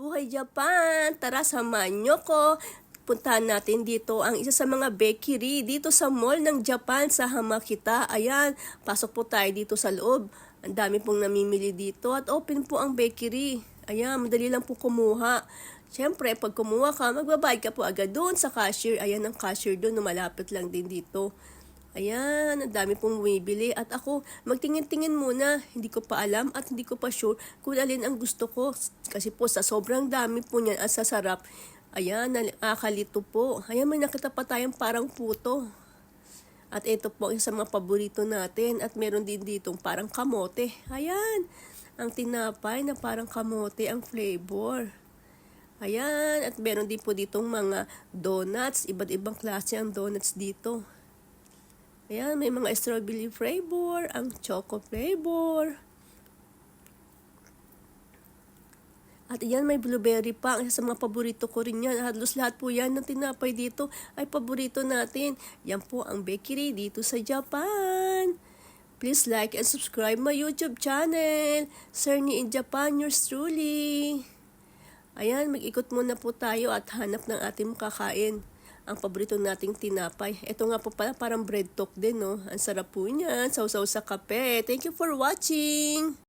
Buhay Japan! Tara, samahan nyo ko. Puntahan natin dito ang isa sa mga bakery dito sa mall ng Japan sa Hamakita. Ayan, pasok po tayo dito sa loob. Ang dami pong namimili dito at open po ang bakery. Ayan, madali lang po kumuha. Siyempre, pag kumuha ka, magbabayad ka po agad doon sa cashier. Ayan ang cashier doon, malapit lang din dito. Ayan, ang dami pong bumibili. At ako, magtingin-tingin muna. Hindi ko pa alam at hindi ko pa sure kung alin ang gusto ko. Kasi po sa sobrang dami po niyan at sa sarap. Ayan, nakakalito po. Ayan, may nakita pa tayong parang puto. At ito po ang isa sa mga paborito natin. At meron din ditong parang kamote. Ayan, ang tinapay na parang kamote ang flavor. Ayan, at meron din po ditong mga donuts. Iba't ibang klase ang donuts dito. Ayan, may mga strawberry flavor, ang choco flavor. At ayan, may blueberry pa. Ang isa sa mga paborito ko rin yan. Halos lahat po yan ng tinapay dito ay paborito natin. Yan po ang bakery dito sa Japan. Please like and subscribe my YouTube channel. Serni in Japan, yours truly. Ayan, mag-ikot muna po tayo at hanap ng ating makakain. Ang paborito nating tinapay. Ito nga po pala parang bread talk din, no? Ang sarap po niyan. Sausaw sa kape. Thank you for watching!